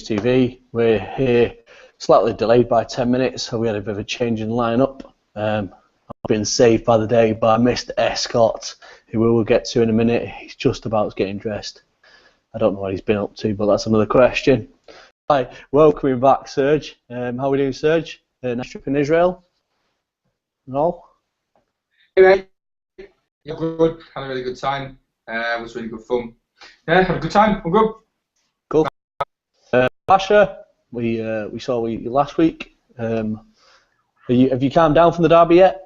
TV. We're here slightly delayed by 10 minutes, so we had a bit of a change in lineup. I've been saved by the day by Mr. Escott, who we will get to in a minute. He's just about getting dressed. I don't know what he's been up to, but that's another question. Hi, welcoming back, Serge. How are we doing, Serge? Nice trip in Israel? No? Hey, mate. Yeah, good. Had a really good time. It was really good fun. Yeah, had a good time. I'm good. Cool. Pasha, we saw you last week. Have you calmed down from the derby yet?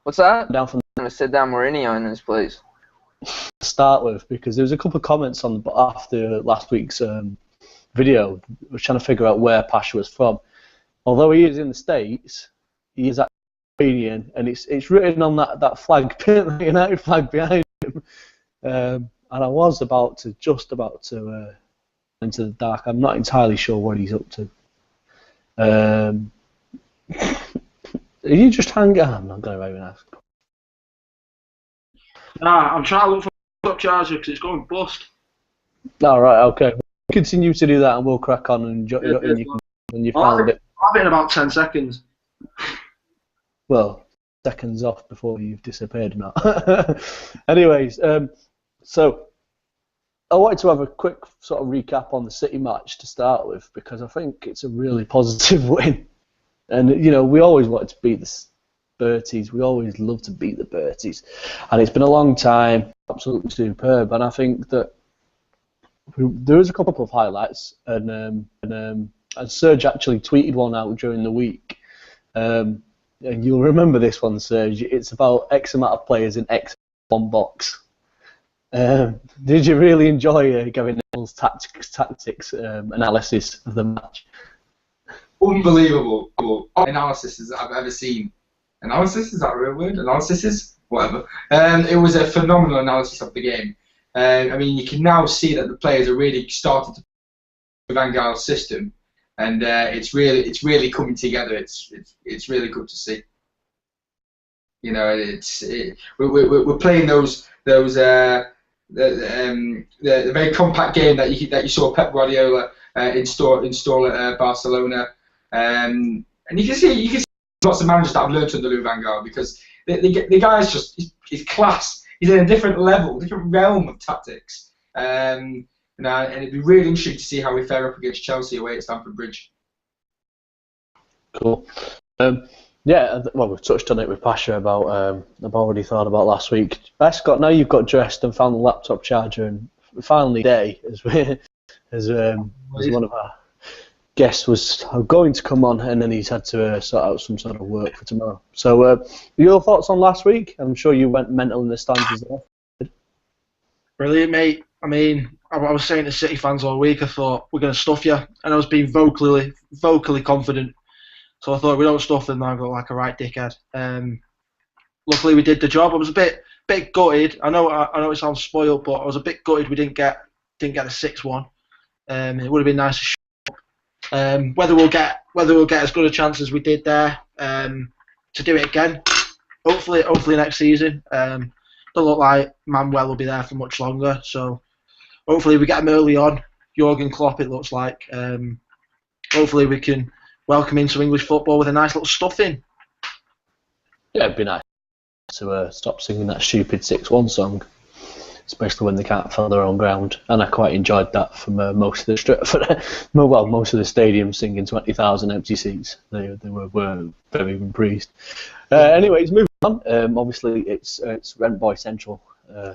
What's that? Down from I'm going to sit down Mourinho in his place. to start with, because there was a couple of comments on after last week's video. I was trying to figure out where Pasha was from. Although he is in the States, he is actually Canadian, and it's written on that flag, the United flag behind him. And I was just about to into the dark. I'm not entirely sure what he's up to. Are you just hanging? I'm not going to even ask. Nah, I'm trying to look for a top charger because it's going bust. All right, okay. Continue to do that, and we'll crack on and when you found it. I'll be in about 10 seconds. Well, seconds off before you've disappeared, now. Anyways, so I wanted to have a quick sort of recap on the City match to start with, because I think it's a really positive win. And, you know, we always wanted to beat the Berties. We always love to beat the Berties. And it's been a long time, absolutely superb. And I think that there is a couple of highlights. And Serge actually tweeted one out during the week. And you'll remember this one, Serge. It's about X amount of players in X one box. Did you really enjoy Gavin Neville's tactics analysis of the match? Unbelievable analysis that I've ever seen. Analysis, is that a real word? Analysis is whatever. It was a phenomenal analysis of the game. I mean, you can now see that the players are really starting to play Van Gaal's system, and it's really coming together. It's really good to see. You know, we're playing the very compact game that you saw Pep Guardiola install at Barcelona, and you can see lots of managers that have learned under Louis van Gaal, because the guy's he's class. He's in a different level, different realm of tactics, and it'd be really interesting to see how we fare up against Chelsea away at Stamford Bridge. Cool. Yeah, well, we've touched on it with Pasha about what he thought about last week. Scott, now you've got dressed and found the laptop charger, and finally today, as one of our guests was going to come on, and then he's had to sort out some sort of work for tomorrow. So, your thoughts on last week? I'm sure you went mental in the stands as well. Brilliant, mate. I mean, I was saying to City fans all week, I thought, we're going to stuff you, and I was being vocally confident. So I thought, we don't stuff them, I look like a right dickhead. Luckily, we did the job. I was a bit gutted. I know it sounds spoiled, but I was a bit gutted we didn't get a 6-1. It would have been nice to show up. Whether we'll get as good a chance as we did there to do it again. Hopefully next season. Don't look like Manuel will be there for much longer. So hopefully we get him early on. Jurgen Klopp, it looks like. Hopefully we can welcome into English football with a nice little stuffing. Yeah, it'd be nice to stop singing that stupid 6-1 song, especially when they can't fill their own ground. And I quite enjoyed that from most of the stadium singing 20,000 empty seats. They were very pleased. Anyways, moving on. Obviously, it's Rent Boy Central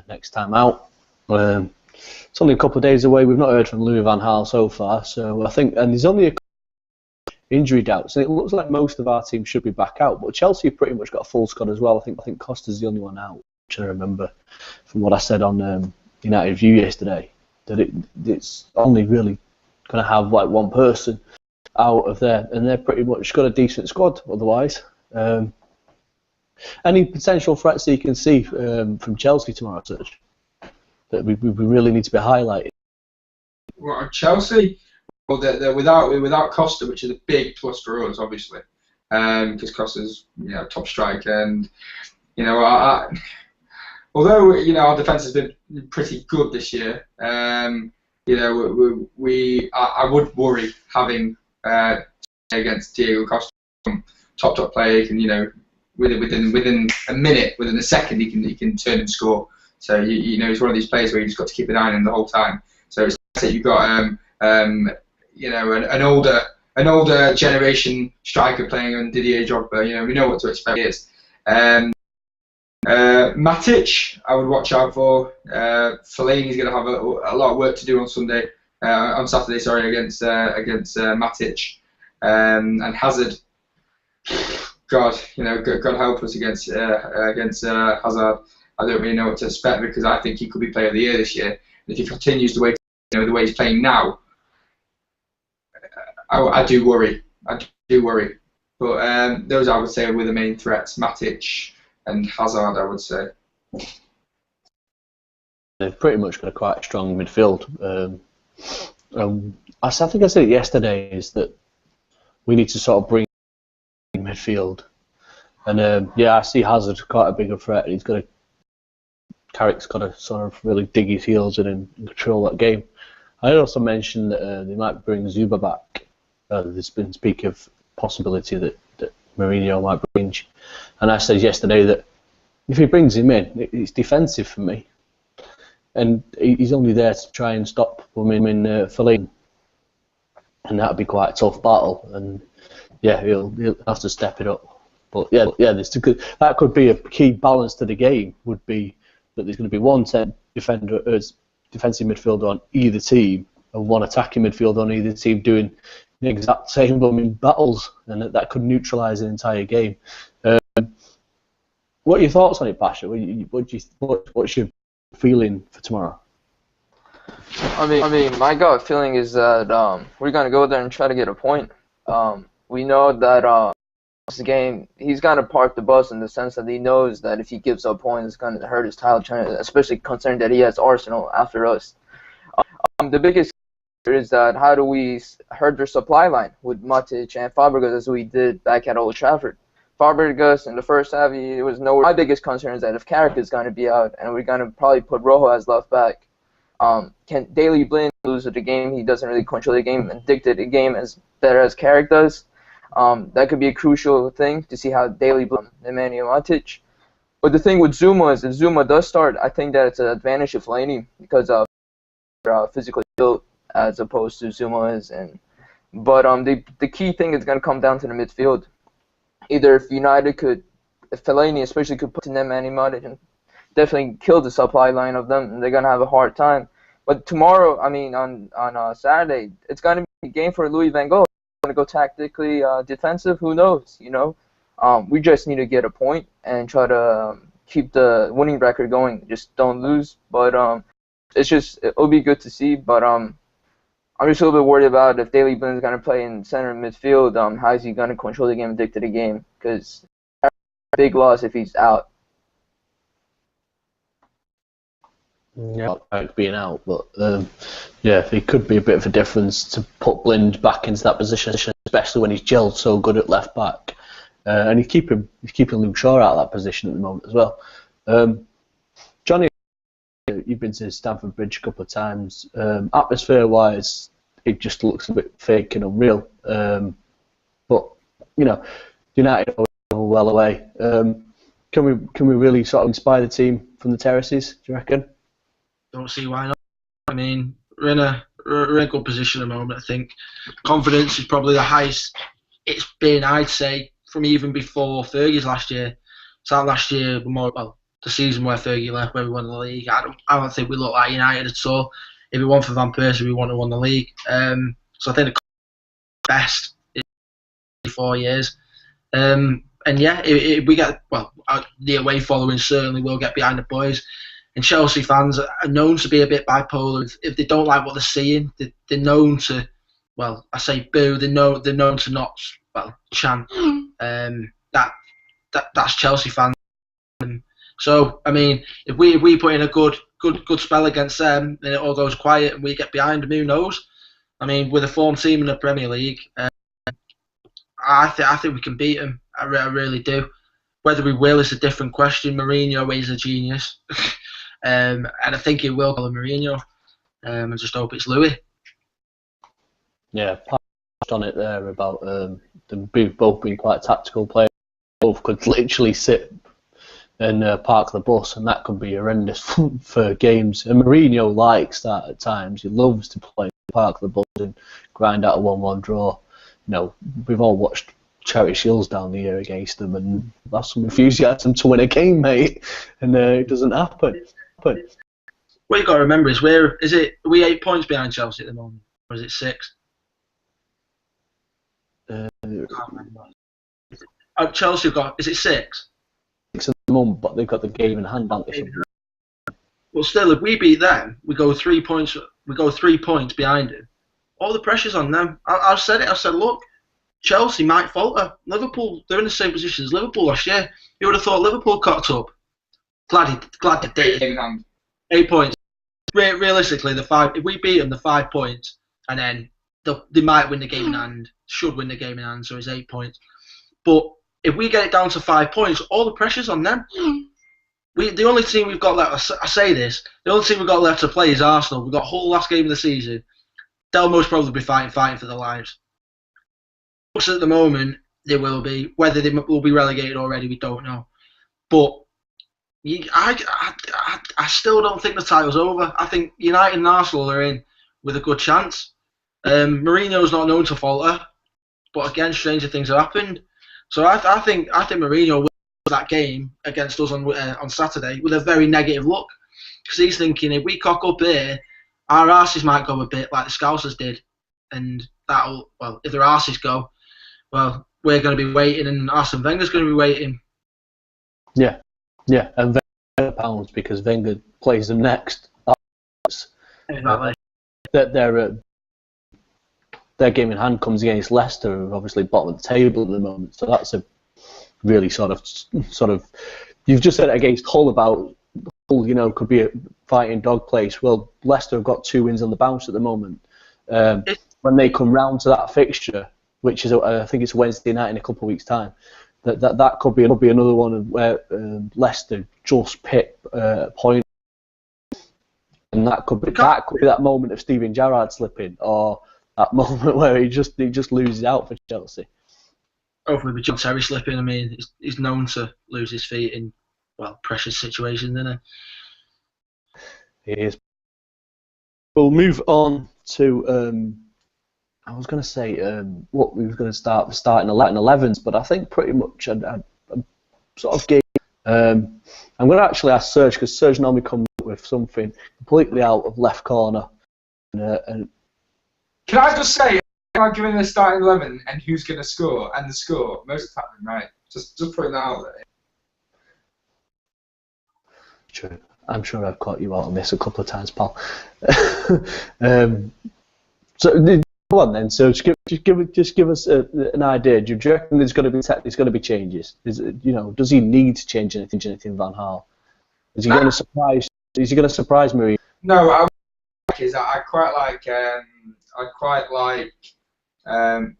next time out. It's only a couple of days away. We've not heard from Louis van Gaal so far, so I think, and there's only a injury doubts, and it looks like most of our team should be back out, but Chelsea have pretty much got a full squad as well. I think Costa's the only one out, which I remember from what I said on United View yesterday, that it's only really going to have like one person out of there, and they're pretty much got a decent squad otherwise. Any potential threats that you can see from Chelsea tomorrow, Serge, that we really need to be highlighted? Well, Chelsea, well, they're without Costa, which is a big plus for us, obviously, because Costa's top striker, and although our defence has been pretty good this year, you know, I would worry having against Diego Costa, top player. He can, you know, within a minute, within a second, he can turn and score. So you know, he's one of these players where you just got to keep an eye on him the whole time. So it's nice that you've got you know, an older generation striker playing on Didier Drogba. You know, we know what to expect. Matic, I would watch out for. Fellaini's going to have a lot of work to do on Saturday, sorry, against Matic, and Hazard. God, you know, God help us against Hazard. I don't really know what to expect because I think he could be Player of the Year this year. And if he continues the way he's playing now, I do worry. But those I would say were the main threats: Matic and Hazard, I would say. They've pretty much got a quite strong midfield. I think I said it yesterday, is that we need to sort of bring midfield. And yeah, I see Hazard quite a bigger threat. Carrick's got to sort of really dig his heels in and control that game. I also mentioned that they might bring Zuba back. There's been speak of possibility that Mourinho might bring. And I said yesterday that if he brings him in, it's defensive for me. And he's only there to try and stop him in Fellaini. And that would be quite a tough battle. And yeah, he'll have to step it up. But yeah, that could be a key balance to the game. Would be that there's going to be one defensive midfielder on either team and one attacking midfielder on either team doing the exact same battles, and that could neutralise an entire game. What are your thoughts on it, Pasha? What's your feeling for tomorrow? I mean, my gut feeling is that we're gonna go there and try to get a point. We know that this game, he's gonna park the bus in the sense that he knows that if he gives up points, it's gonna hurt his title chance, especially considering that he has Arsenal after us. The biggest is that how do we hurt their supply line with Matic and Fabregas as we did back at Old Trafford. Fabregas in the first half, it was nowhere. My biggest concern is that if Carrick is going to be out and we're going to probably put Rojo as left back, can Daley Blind lose the game? He doesn't really control the game and dictate the game as better as Carrick does. That could be a crucial thing to see how Daley Blind and Emmanuel Matic. But the thing with Zuma is if Zuma does start, I think that it's an advantage to Fellaini because physically built as opposed to Zuma is. But the key thing is going to come down to the midfield. Either if Fellaini especially could put in Emmanuel Matic and definitely kill the supply line of them, and they're going to have a hard time. But tomorrow, on Saturday, it's going to be a game for Louis van Gaal. Going to go tactically defensive, who knows, you know. We just need to get a point and try to keep the winning record going. Just don't lose. But it'll be good to see. But I'm just a little bit worried about if Daley Blind is going to play in center midfield. How is he going to control the game and dictate the game? Because big loss if he's out. Yeah, not being out, but yeah, it could be a bit of a difference to put Blind back into that position, especially when he's gelled so good at left back, and he's keeping Luke Shaw out of that position at the moment as well. Johnny, you've been to Stamford Bridge a couple of times. Atmosphere-wise, it just looks a bit fake and unreal. But you know, United are well away. Can we really sort of inspire the team from the terraces? Do you reckon? Don't see why not. I mean, we're in a good position at the moment. I think confidence is probably the highest it's been, I'd say, from even before Fergie's last year. So last year, the season where Fergie left, where we won the league, I don't think we looked like United at all. If it weren't for Van Persie, we wouldn't have won the league. So I think the best in 4 years. And yeah, if we get, the away following certainly will get behind the boys. And Chelsea fans are known to be a bit bipolar. If they don't like what they're seeing, they're known to, I say boo. They're known to not, chant. That's Chelsea fans. So I mean, if we put in a good spell against them, and it all goes quiet, and we get behind them, who knows? I mean, with a form team in the Premier League, I think we can beat them. I really do. Whether we will is a different question. Mourinho is a genius. And I think he will call him Mourinho. and just hope it's Louis. Yeah, touched on it there about them both being quite tactical players. Both could literally sit and park the bus, and that could be horrendous for games. And Mourinho likes that at times. He loves to play, park the bus and grind out a 1-1 draw. You know, we've all watched Charity Shields down the year against them, and that's some enthusiasm to win a game, mate. And it doesn't happen. What you got to remember is are we 8 points behind Chelsea at the moment, or is it 6? I can't remember. Chelsea have got, is it 6? 6 at the moment, but they've got the game in hand, don't they? Well, still, if we beat them, we go 3 points. We go 3 points behind them. All the pressure's on them. I've said it. I said, look, Chelsea might falter. Liverpool, they're in the same position as Liverpool last year. You would have thought Liverpool cocked up. Glad they did. 8 points. Realistically, if we beat them, the 5 points, and then they might win the game in hand. Should win the game in hand, so it's 8 points. But if we get it down to 5 points, all the pressure's on them. The only team we've got left, I say this, the only team we've got left to play is Arsenal. We've got a whole last game of the season. They'll most probably be fighting for their lives. Looks at the moment, they will be. Whether they will be relegated already, we don't know. But I still don't think the title's over. I think United and Arsenal are in with a good chance. Mourinho's not known to falter, but again, stranger things have happened. So I think Mourinho will win that game against us on Saturday with a very negative look, because he's thinking if we cock up here, our arses might go a bit like the Scousers did, and if their arses go, well, we're going to be waiting, and Arsene Wenger's going to be waiting. Yeah, and Wenger pounds because Wenger plays them next. Exactly. Their game in hand comes against Leicester, who are obviously bottom of the table at the moment. So that's a really sort of. You've just said it against Hull about Hull, could be a fighting dog place. Well, Leicester have got 2 wins on the bounce at the moment. When they come round to that fixture, which is I think it's Wednesday night in a couple of weeks' time, that could be another one where Leicester just pick a point, and that could be that moment of Steven Gerrard slipping, or that moment where he just loses out for Chelsea. Hopefully with John Terry slipping. I mean, he's known to lose his feet in precious situations, isn't he? He is. We'll move on to I was going to say what we were going to starting 11s, but I think pretty much I sort of gave. I'm going to actually ask Serge, because Serge normally comes up with something completely out of left corner. And can I just say, I'm giving the starting 11 and who's going to score and the score most of the time, right? Just putting that out there. True. I'm sure I've caught you out on this a couple of times, pal. So go on then. So just give us an idea. Do you reckon there's going to be changes? Does he need to change anything, Van Gaal? Is he going to surprise? Is he going to surprise Mourinho? No, I quite like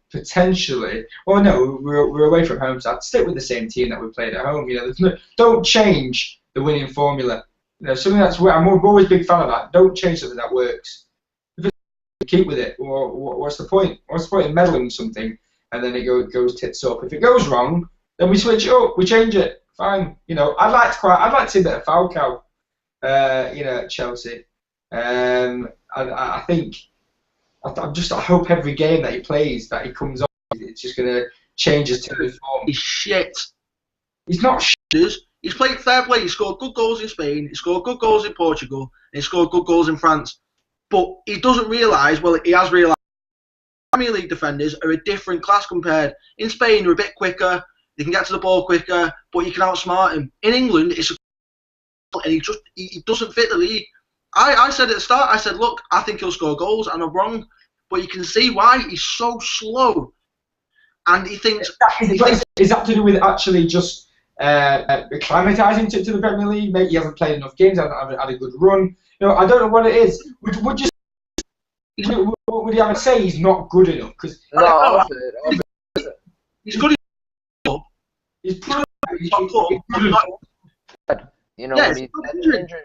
potentially. Well, no, we're away from home, so I'd stick with the same team that we played at home. Don't change the winning formula. Something that's I'm always a big fan of that. Don't change something that works. If it's keep with it. What's the point? What's the point in meddling with something and then it goes tits up? If it goes wrong, then we switch it up. We change it. Fine. I'd like to see a bit of Falcao. At Chelsea. I think. I hope every game that he plays, that he comes on, it's just going to change his form. He's shit. He's not shit. He's played fair play. He scored good goals in Spain. He scored good goals in Portugal. And he scored good goals in France. But he doesn't realise, he has realised, Premier League defenders are a different class compared. In Spain, they're a bit quicker. They can get to the ball quicker, but you can outsmart him. In England, and he doesn't fit the league. I said at the start, I said, look, I think he'll score goals, and I'm wrong. But you can see why he's so slow. And he thinks... Is that to do with actually just acclimatising to the Premier League? Maybe he hasn't played enough games, hasn't had a good run. I don't know what it is. Would you ever say he's not good enough? Because he's good enough. He's good enough. When he's injured,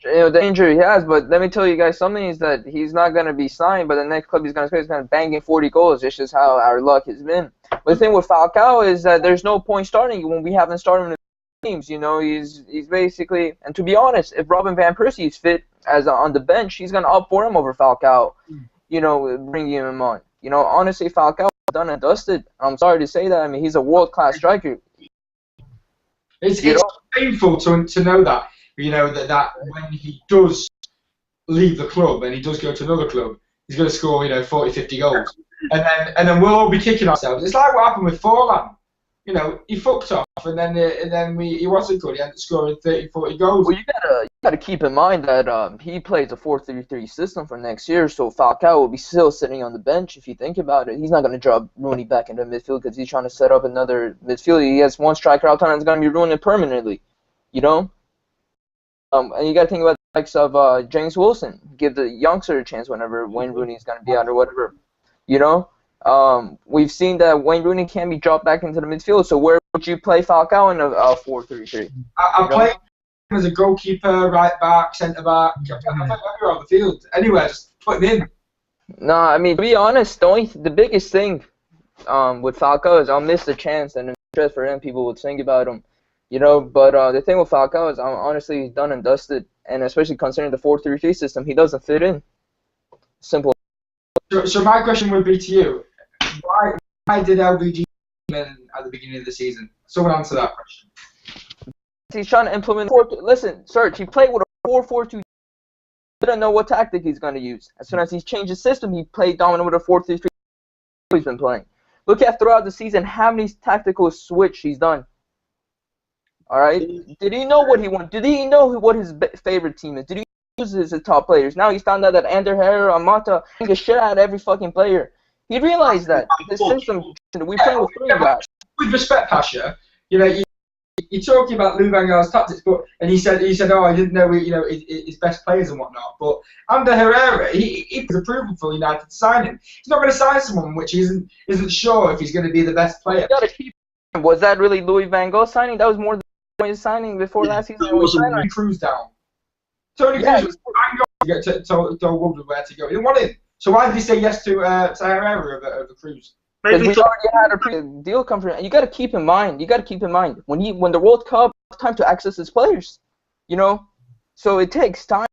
the injury he has, but let me tell you guys something is that he's not going to be signed, but the next club he's going to play is going to bang in 40 goals. It's just how our luck has been. But the thing with Falcao is that there's no point starting when we haven't started him in the teams. You know, he's basically, and to be honest, if Robin Van Persie is fit as on the bench, he's going to opt for him over Falcao, you know, bringing him on. You know, honestly, Falcao is done and dusted. I'm sorry to say that. I mean, he's a world-class striker. It's painful to know that, you know, that when he does leave the club and he does go to another club, he's going to score, you know, 40, 50 goals. And then we'll all be kicking ourselves. It's like what happened with Forlan. You know, he fucked off, and then he wasn't good. He ended up scoring 30, 40 goals. Well, you gotta keep in mind that he plays a 4-3-3 system for next year, so Falcao will be still sitting on the bench. If you think about it, he's not gonna drop Rooney back into midfield because he's trying to set up another midfield. He has one striker out there and it's gonna be ruined permanently. You know. And you gotta think about the likes of James Wilson. Give the youngster a chance whenever Wayne Rooney's gonna be out or whatever. You know. We've seen that Wayne Rooney can be dropped back into the midfield, so where would you play Falcao in a 4-3-3? I play him as a goalkeeper, right back, centre back. I play everywhere on the field. Anywhere, just put him in. No, I mean, to be honest, the biggest thing with Falcao is I'll miss the chance, and interest for him, people would think about him. You know, but the thing with Falcao is honestly he's done and dusted, and especially considering the 4-3-3 system, he doesn't fit in. Simple. So my question would be to you. Why did LVG come in at the beginning of the season? Someone answer that question. He's trying to implement. Listen, Serge, he played with a 4-4-2. He didn't know what tactic he's going to use. As soon as he's changed his system, he played dominant with a 4-3-3. He's been playing. Look at throughout the season how many tactical switch he's done. All right. Did he know what he wanted? Did he know what his favorite team is? Did he use his top players? Now he's found out that Ander Herrera, Amata, get shit out of every fucking player. He realized that this system, we play with three guys. With respect, Pasha, you know, you're talking about Lou Van Gaal's tactics, and he said, oh, I didn't know, you know, his best players and whatnot. But Ander Herrera, he was approval for United to sign him. He's not going to sign someone which he isn't sure if he's going to be the best player. You got to keep. Was that really Louis Van Gaal signing? That was more than his signing before last season. It was Tony Cruz down. Tony Cruz was Van Gaal to told Wolves where to go. He didn't want him. So why did he say yes to Herrera over Cruz? Because we already had a deal come from. You got to keep in mind. When the World Cup, it's time to access his players. You know, so it takes time.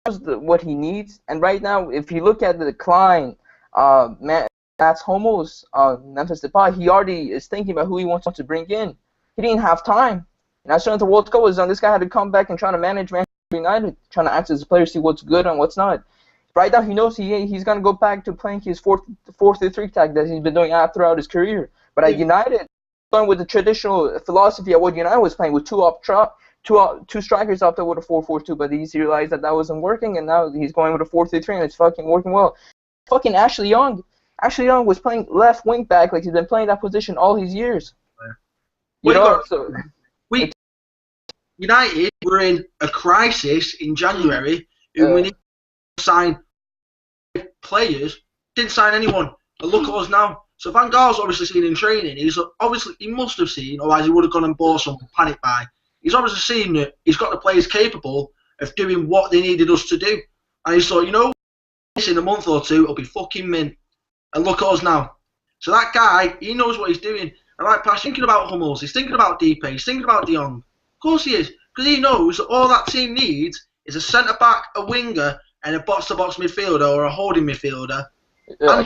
What he needs, and right now, if you look at the decline, Mats Hummels, Memphis Depay, he already is thinking about who he wants to bring in. He didn't have time. And as soon as the World Cup was done, this guy had to come back and try to manage Manchester United, trying to access his players, see what's good and what's not. Right now, he knows he's going to go back to playing his 4-3-3 tactic that he's been doing throughout his career. But at United, going with the traditional philosophy of what United was playing with two strikers up there with a 4-4-2, but he's realized that wasn't working, and now he's going with a 4-3-3, and it's fucking working well. Fucking Ashley Young. Ashley Young was playing left wing back like he's been playing that position all his years. United were in a crisis in January, and we need to sign players. Didn't sign anyone. And look at us now. So Van Gaal's obviously seen in training. He must have seen, otherwise he would have gone and bought someone, panic buy. He's obviously seen that he's got the players capable of doing what they needed us to do. And he thought, in a month or two, it'll be fucking mint. And look at us now. So that guy, he knows what he's doing. And like Pash, thinking about Hummels, he's thinking about Depay, he's thinking about De Jong. Of course he is, because he knows that all that team needs is a centre-back, a winger, and a box-to-box midfielder or a holding midfielder. I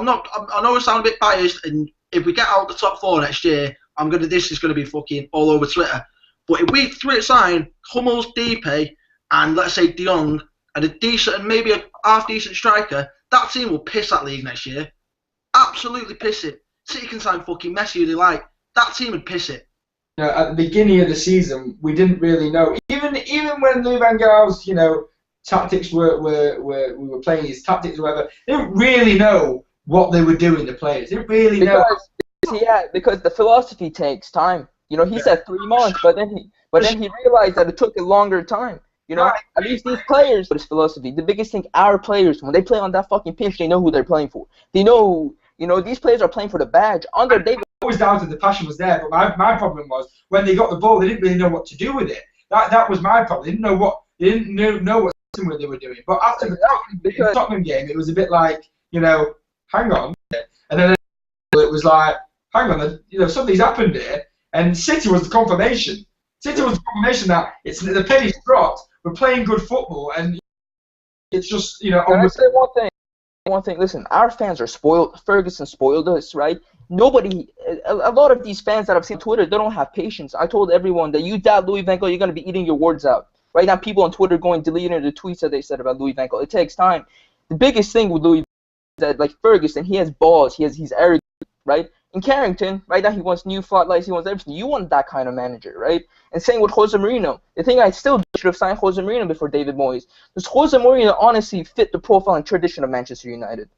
know I sound a bit biased, and if we get out the top four next year, this is going to be fucking all over Twitter. But if we sign Hummels, Depay, and let's say De Jong, and a decent and maybe a half-decent striker, that team will piss that league next year. Absolutely piss it. City can sign fucking Messi who they like. That team would piss it. At the beginning of the season, we didn't really know. Even when Louis Van Gaal's, tactics we were playing his tactics or whatever, they didn't really know what they were doing, the players. They didn't really know. Because the philosophy takes time. He said 3 months, but then he realized that it took a longer time. At least these players, but it's philosophy. The biggest thing, our players, when they play on that fucking pitch, they know who they're playing for. They know, these players are playing for the badge. It was down to the passion was there, but my problem was when they got the ball, they didn't really know what to do with it. That was my problem. They didn't know what system they were doing. But after the Tottenham game, it was a bit like, hang on. And then it was like, hang on, something's happened here. And City was the confirmation. City was the confirmation that the penny's dropped. We're playing good football, and it's just, Can I say one thing? One thing. Listen, our fans are spoiled. Ferguson spoiled us, right? Nobody, a lot of these fans that I've seen on Twitter, they don't have patience. I told everyone that you doubt Louis van Gaal, you're going to be eating your words out. Right now, people on Twitter going deleting the tweets that they said about Louis van Gaal. It takes time. The biggest thing with Louis is that, like Ferguson, he has balls. He's arrogant, right? In Carrington, right now, he wants new floodlights. He wants everything. You want that kind of manager, right? And same with Jose Mourinho. The thing I still should have signed Jose Mourinho before David Moyes. Does Jose Mourinho honestly fit the profile and tradition of Manchester United?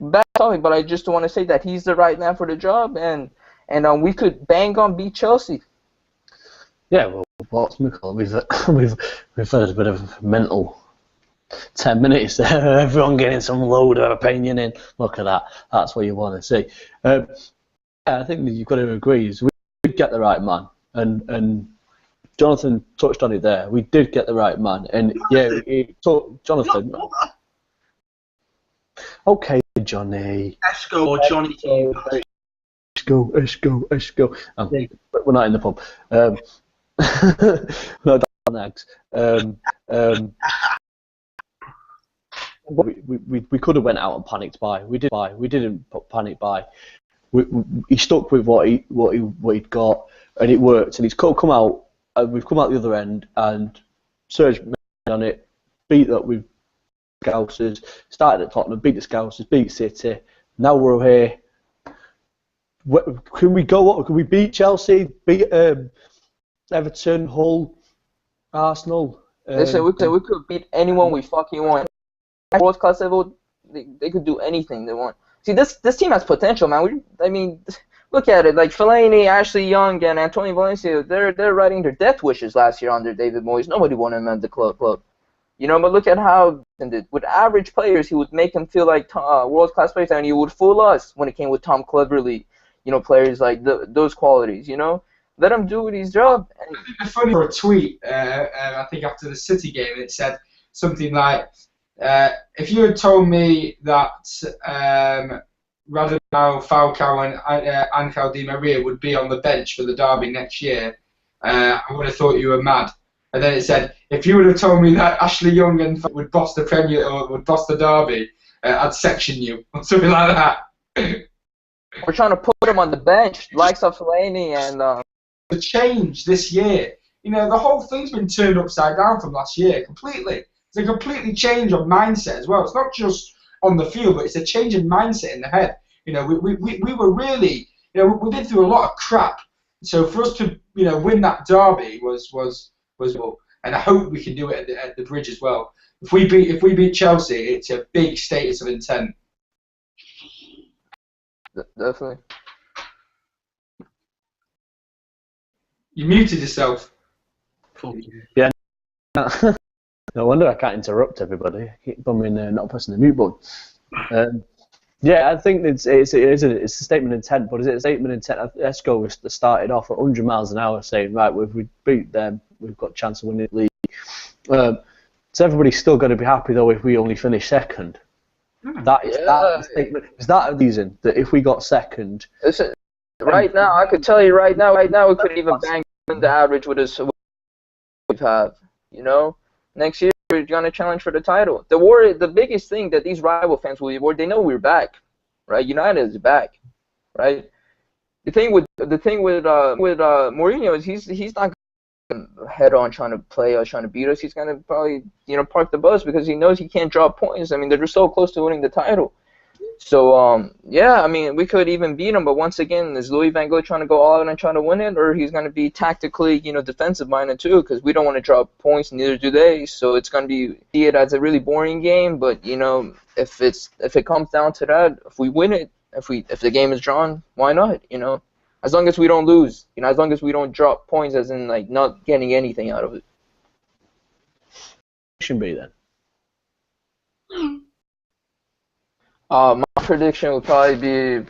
Bad topic, but I just want to say that he's the right man for the job, and we could bang on beat Chelsea. Yeah, well, what's Michael? We've had a bit of mental 10 minutes there. Everyone getting some load of opinion in. Look at that. That's what you want to see. Yeah, I think that you've got to agree. We did get the right man, and Jonathan touched on it there. We did get the right man, and yeah, Jonathan. Okay, Johnny. Let's go, Johnny. Let's go. But we're not in the pub. No, next. We could have went out and panicked buy. We didn't panic buy. He stuck with what he'd got, and it worked. And he's come out. And we've come out the other end, and Serge on it, beat up with Scousers, started at Tottenham, beat the Scousers, beat City. Now we're here. Can we go up? Can we beat Chelsea? Beat Everton, Hull, Arsenal? Listen, we could beat anyone we fucking want. World class level, they could do anything they want. See, this team has potential, man. Look at it. Like Fellaini, Ashley Young, and Antonio Valencia, they're writing their death wishes last year under David Moyes. Nobody wanted them at the club. But look at how with average players, he would make them feel like world-class players, and he would fool us when it came with Tom Cleverley, players like those qualities, Let him do his job. It's funny for a tweet, I think after the City game, it said something like, if you had told me that Radamel Falcao and Angel Di Maria would be on the bench for the derby next year, I would have thought you were mad. And then it said, if you would have told me that Ashley Young would boss the Premier or would boss the derby, I'd section you, or something like that. We're trying to put him on the bench, likes of Fellaini and. The change this year, the whole thing's been turned upside down from last year completely. It's a completely change of mindset as well. It's not just on the field, but it's a change in mindset in the head. We were really, we've been through a lot of crap. So for us to, win that derby was and I hope we can do it at the Bridge as well. If we beat Chelsea, it's a big status of intent. Definitely. You muted yourself. Yeah. No wonder I can't interrupt everybody. I keep bumming not pressing the mute button. Yeah, I think it's a statement of intent, but is it a statement of intent? Esco started off at 100 miles an hour saying, right, if we beat them, we've got a chance of winning the league. So everybody's still going to be happy, though, if we only finish second. That is that a reason that if we got second... Listen, right now, I could tell you right now, we could even bang the average with us we have, Next year, we're going to challenge for the title. The biggest thing that these rival fans will be worried, they know we're back, right? United is back, right? The thing with Mourinho is he's not going to head on trying to play us, trying to beat us. He's going to probably park the bus because he knows he can't drop points. They're so close to winning the title. So we could even beat him. But once again, is Louis van Gaal trying to go all out and trying to win it, or he's going to be tactically defensive minded too? Because we don't want to drop points, neither do they. So it's going to see it as a really boring game. But if it comes down to that, if we win it, if the game is drawn, why not? As long as we don't lose, as long as we don't drop points, as in like not getting anything out of it. Should be then. My prediction would probably be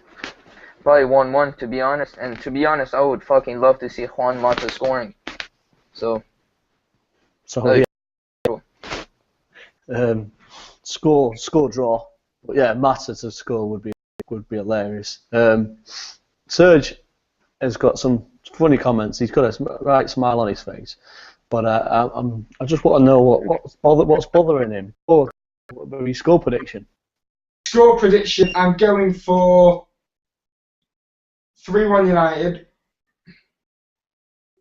Probably 1-1, to be honest. And to be honest, I would fucking love to see Juan Mata scoring. So yeah. Score draw. But yeah, Mata to score would be hilarious. Serge has got some funny comments. He's got a right smile on his face. But I just want to know what's bothering him. Or his score prediction. Score prediction, I'm going for 3-1 United.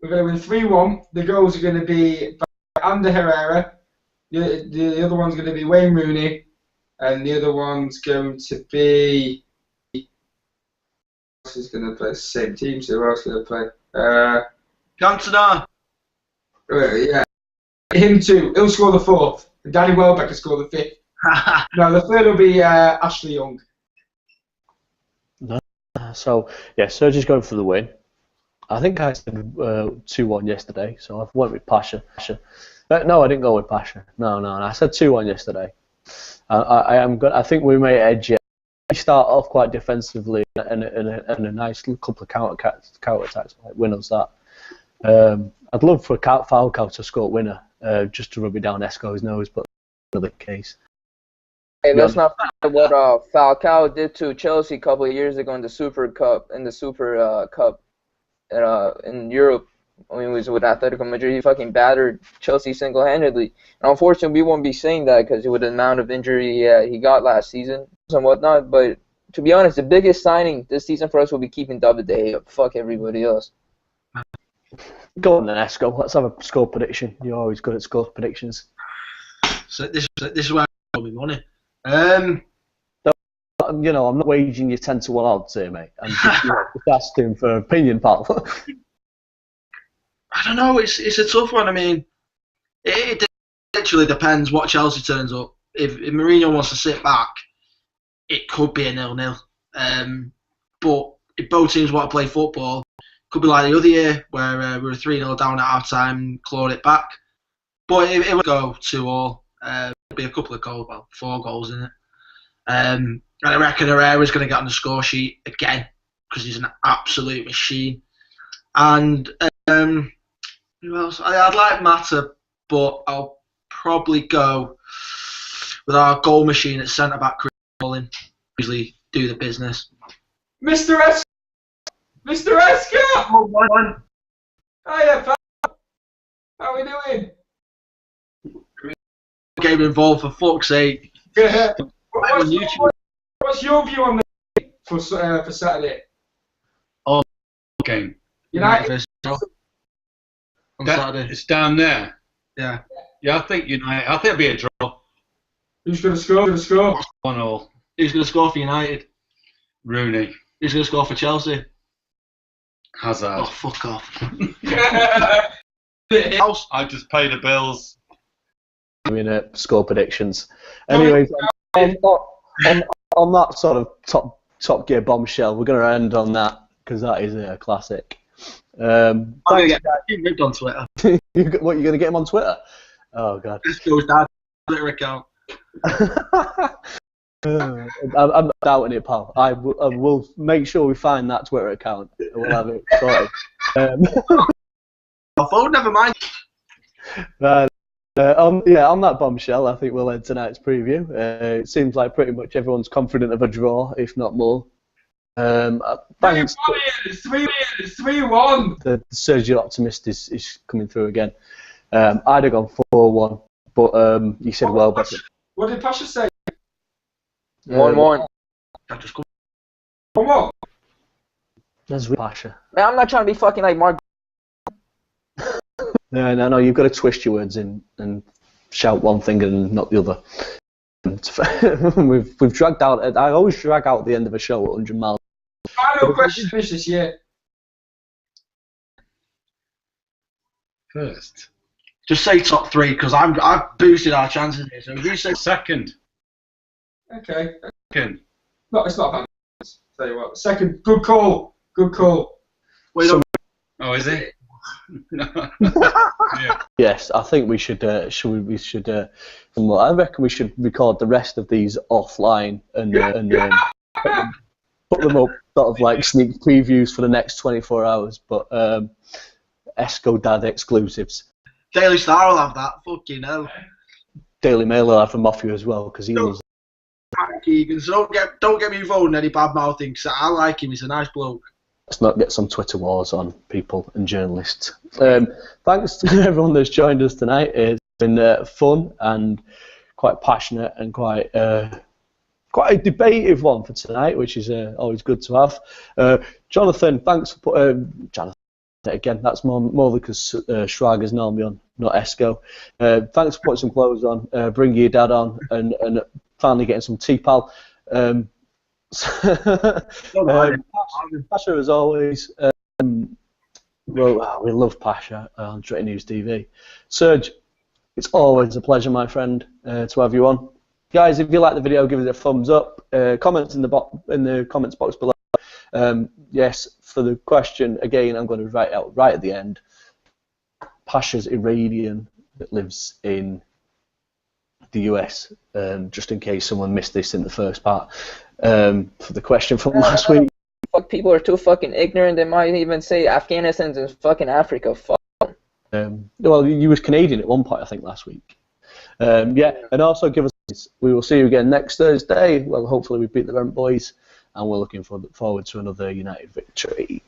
We're going to win 3-1. The goals are going to be by Ander Herrera. The other one's going to be Wayne Rooney. And the other one's going to be... Who else is going to play the same team? So who else is going to play? Cantona. Yeah. Him too. He'll score the fourth. And Danny Welbeck will score the fifth. No, the third will be Ashley Young. So, yeah, Serge is going for the win. I think I said 2-1 yesterday, so I went with Pasha. No, I didn't go with Pasha. No. I said 2-1 yesterday. I think we may edge it. We start off quite defensively and a nice couple of counter attacks might win us that. I'd love for Falcao to score a winner, just to rub it down Esco's nose, but that's another case. Hey, let's not forget what Falcao did to Chelsea a couple of years ago in the Super Cup, in Europe. When he was with Atletico Madrid, he fucking battered Chelsea single-handedly. And unfortunately, we won't be saying that because with the amount of injury he got last season and whatnot. But to be honest, the biggest signing this season for us will be keeping David De Gea. Fuck everybody else. Go on then, Esco. Let's have a score prediction. You're always good at score predictions. So this is where I got my money. I'm not waging you 10-1 odds here, mate. I'm just asking for opinion, pal. I don't know. It's a tough one. I mean, it literally depends what Chelsea turns up. If Mourinho wants to sit back, it could be a 0-0. But if both teams want to play football, it could be like the other year where we were 3-0 down at half time, clawed it back. But it would go 2-2. It'll be a couple of goals, 4 goals in it. And I reckon Herrera's going to get on the score sheet again because he's an absolute machine. And who else? I'd like Mata, but I'll probably go with our goal machine at centre back, Chris Smalling. Usually do the business. Mr. Esca! Mr. Esca! Oh, man. Hiya, pal. How are we doing? Game involved, for fuck's sake. What's your view on the game for Saturday? Game. United. On Saturday. It's down there. Yeah. Yeah, I think United. I think it'll be a draw. Who's going to score? 1-1. Who's going to score for United? Rooney. Who's going to score for Chelsea? Hazard. Oh, fuck off. I just pay the bills. Score predictions. Anyways, on that sort of top gear bombshell, we're going to end on that because that is a classic. I'm going to get ripped on Twitter. You're going to get him on Twitter? Oh, God. This goes down Twitter account. I'm not doubting it, pal. I will make sure we find that Twitter account. We'll have it sorted. My phone, never mind. On that bombshell, I think we'll end tonight's preview. It seems like pretty much everyone's confident of a draw, if not more. Thanks. 3-1. The Sergio optimist is coming through again. I'd have gone 4-1, but you said but what did Pasha say? 1-1. What? That's with Pasha. Man, I'm not trying to be fucking like Mark. No, you've got to twist your words in and shout one thing and not the other. We've dragged out. I always drag out the end of a show at 100 miles. Final question finish this year. First. Just say top 3 because I've boosted our chances here. So if you say Second. Okay. Second. No, it's not bad. Tell you what. Second. Good call. Wait, Oh, is it? Yeah. Yes, I think we should. I reckon we should record the rest of these offline and put them up, sort of like sneak previews for the next 24 hours. But Esco Dad exclusives. Daily Star will have that. Fucking hell. Daily Mail will have them off you as well because he loves. Keegan, so don't get me involved in any bad mouthing. Cause I like him. He's a nice bloke. Let's not get some Twitter wars on people and journalists. Thanks to everyone that's joined us tonight. It's been fun and quite passionate and quite a debative one for tonight, which is always good to have. Jonathan, thanks for Jonathan again. That's more because Schrager's normally on, not Esco. Thanks for putting some clothes on, bringing your dad on, and finally getting some T-Pal. Pasha, as always. We love Pasha on Stretty News TV. Serge, it's always a pleasure, my friend, to have you on. Guys, if you like the video, give it a thumbs up. Comments in the comments box below. Yes, for the question, again, I'm going to write out right at the end. Pasha's Iranian that lives in the US, just in case someone missed this in the first part. For the question from last week. Fuck, people are too fucking ignorant. They might even say Afghanistan's in fucking Africa. Fuck. Well, you was Canadian at one point, I think, last week. Yeah, and also give us. We will see you again next Thursday. Well, hopefully we beat the Rent Boys, and we're looking forward to another United victory.